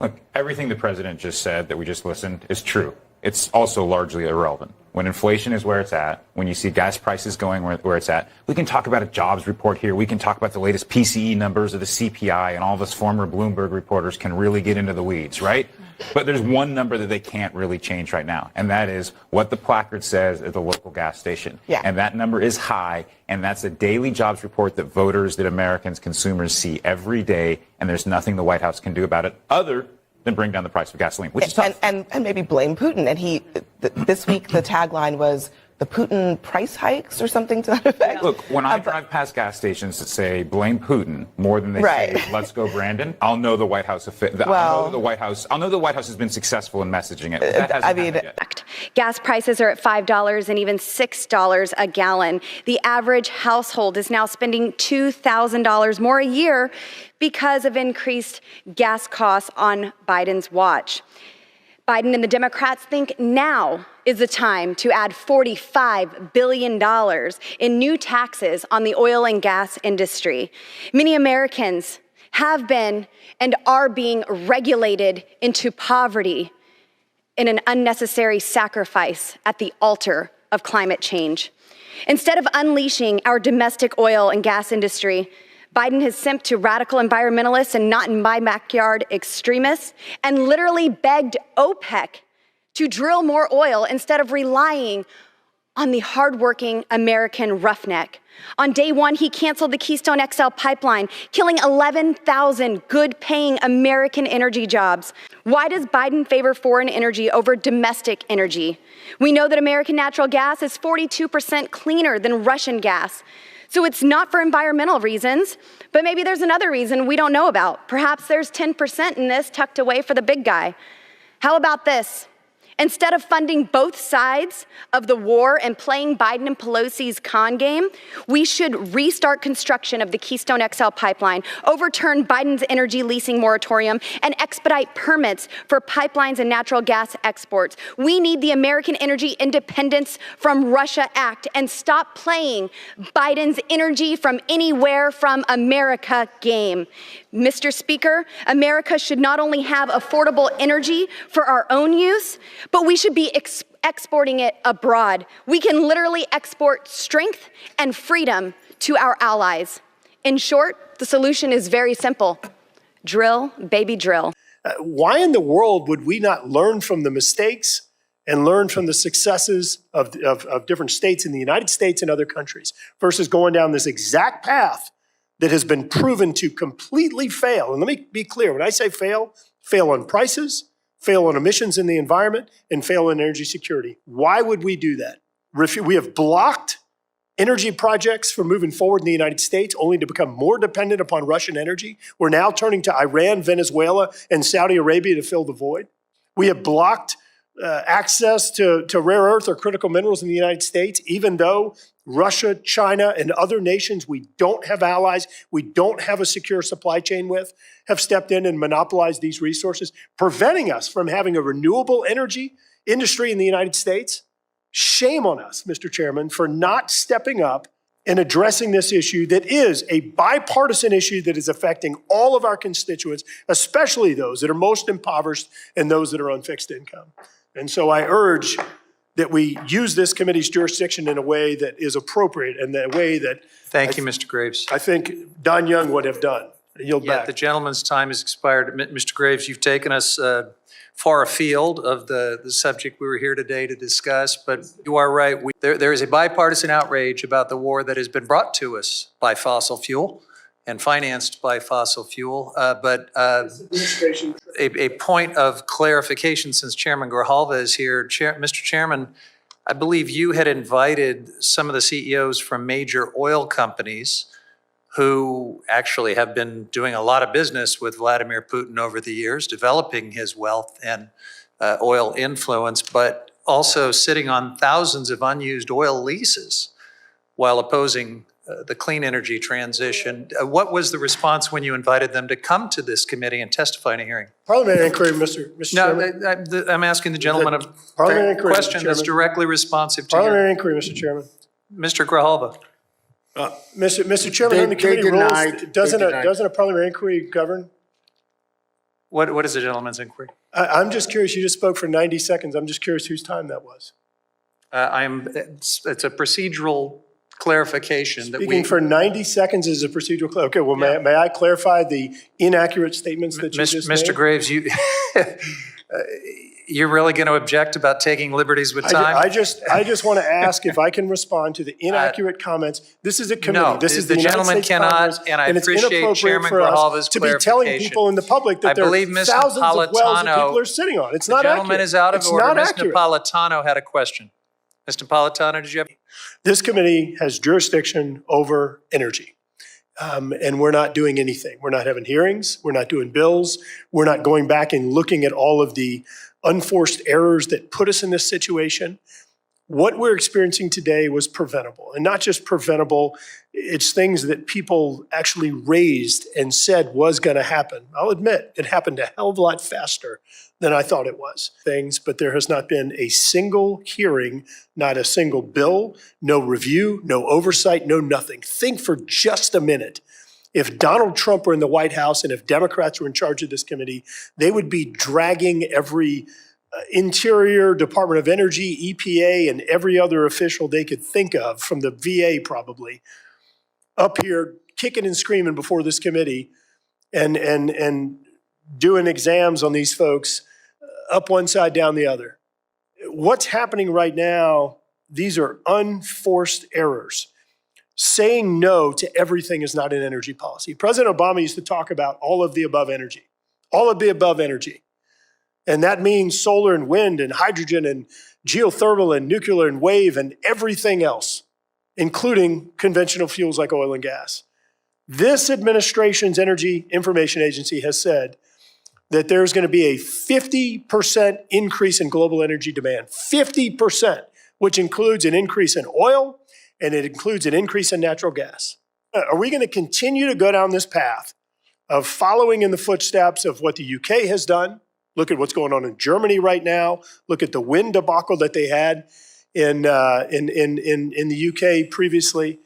Look, everything the president just said that we just listened is true. It's also largely irrelevant. When inflation is where it's at, when you see gas prices going where it's at, we can talk about a jobs report here. We can talk about the latest PCE numbers of the CPI, and all of us former Bloomberg reporters can really get into the weeds, right? But there's one number that they can't really change right now, and that is what the placard says at the local gas station. Yeah. And that number is high, and that's a daily jobs report that voters, that Americans, consumers see every day, and there's nothing the White House can do about it other than bring down the price of gasoline, which is tough. And maybe blame Putin. And this week the tagline was the Putin price hikes or something to that effect. Look, when I drive past gas stations that say blame Putin more than they say let's go Brandon, I'll know the White House. I'll know the White House has been successful in messaging it. That hasn't happened yet. Gas prices are at $5 and even $6 a gallon. The average household is now spending $2,000 more a year because of increased gas costs on Biden's watch. Biden and the Democrats think now is the time to add $45 billion in new taxes on the oil and gas industry. Many Americans have been and are being regulated into poverty in an unnecessary sacrifice at the altar of climate change. Instead of unleashing our domestic oil and gas industry, Biden has simped to radical environmentalists and not in my backyard extremists and literally begged OPEC to drill more oil instead of relying on the hardworking American roughneck. On day one, he canceled the Keystone XL pipeline, killing 11,000 good-paying American energy jobs. Why does Biden favor foreign energy over domestic energy? We know that American natural gas is 42% cleaner than Russian gas. So it's not for environmental reasons, but maybe there's another reason we don't know about. Perhaps there's 10% in this tucked away for the big guy. How about this? Instead of funding both sides of the war and playing Biden and Pelosi's con game, we should restart construction of the Keystone XL pipeline, overturn Biden's energy leasing moratorium, and expedite permits for pipelines and natural gas exports. We need the American Energy Independence from Russia Act and stop playing Biden's energy from anywhere from America game. Mr. Speaker, America should not only have affordable energy for our own use, but we should be exporting it abroad. We can literally export strength and freedom to our allies. In short, the solution is very simple. Drill, baby, drill. Why in the world would we not learn from the mistakes and learn from the successes of different states in the United States and other countries versus going down this exact path that has been proven to completely fail? And let me be clear, when I say fail, fail on prices, fail on emissions in the environment, and fail on energy security. Why would we do that? We have blocked energy projects from moving forward in the United States only to become more dependent upon Russian energy. We're now turning to Iran, Venezuela, and Saudi Arabia to fill the void. We have blocked access to rare earth or critical minerals in the United States, even though Russia, China, and other nations we don't have allies, we don't have a secure supply chain with, have stepped in and monopolized these resources, preventing us from having a renewable energy industry in the United States. Shame on us, Mr. Chairman, for not stepping up and addressing this issue that is a bipartisan issue that is affecting all of our constituents, especially those that are most impoverished and those that are on fixed income. And so I urge that we use this committee's jurisdiction in a way that is appropriate and the way that Thank you, Mr. Graves. I think Don Young would have done. I yield back. The gentleman's time has expired. Mr. Graves, you've taken us far afield of the subject we were here today to discuss, but you are right. There is a bipartisan outrage about the war that has been brought to us by fossil fuel and financed by fossil fuel. But a point of clarification, since Chairman Grijalva is here. Mr. Chairman, I believe you had invited some of the CEOs from major oil companies who actually have been doing a lot of business with Vladimir Putin over the years, developing his wealth and oil influence, but also sitting on thousands of unused oil leases while opposing the clean energy transition. What was the response when you invited them to come to this committee and testify in a hearing? Parliamentary inquiry, Mr. Chairman. No, I'm asking the gentleman a question that's directly responsive to Parliamentary inquiry, Mr. Chairman. Mr. Grijalva. Mr. Chairman, on the committee rules, doesn't a parliamentary inquiry govern? What is the gentleman's inquiry? I'm just curious, you just spoke for 90 seconds. I'm just curious whose time that was. It's a procedural clarification that Speaking for 90 seconds is a procedural. Okay, well, may I clarify the inaccurate statements that you just made? Mr. Graves, you're really going to object about taking liberties with time? I just want to ask if I can respond to the inaccurate comments. This is a committee. No, this is the United gentleman States cannot, Congress, and I it's appreciate inappropriate Chairman for us Grijalva's to be telling clarification. people in the public that I there are believe Mr. thousands of wells that Napolitano- people are sitting on. It's The not gentleman accurate. is out of It's order. not Ms. accurate. Napolitano had a question. Ms. Napolitano, did you have? This committee has jurisdiction over energy. And we're not doing anything. We're not having hearings. We're not doing bills. We're not going back and looking at all of the unforced errors that put us in this situation. What we're experiencing today was preventable, and not just preventable, it's things that people actually raised and said was going to happen. I'll admit, it happened a hell of a lot faster than I thought it was. But there has not been a single hearing, not a single bill, no review, no oversight, no nothing. Think for just a minute. If Donald Trump were in the White House and if Democrats were in charge of this committee, they would be dragging every Interior, Department of Energy, EPA, and every other official they could think of, from the VA probably, up here kicking and screaming before this committee and doing exams on these folks, up one side, down the other. What's happening right now, these are unforced errors. Saying no to everything is not an energy policy. President Obama used to talk about all of the above energy, all of the above energy. And that means solar and wind and hydrogen and geothermal and nuclear and wave and everything else, including conventional fuels like oil and gas. This administration's Energy Information Agency has said that there's going to be a 50% increase in global energy demand, 50%, which includes an increase in oil and it includes an increase in natural gas. Are we going to continue to go down this path of following in the footsteps of what the UK has done? Look at what's going on in Germany right now. Look at the wind debacle that they had in the UK previously.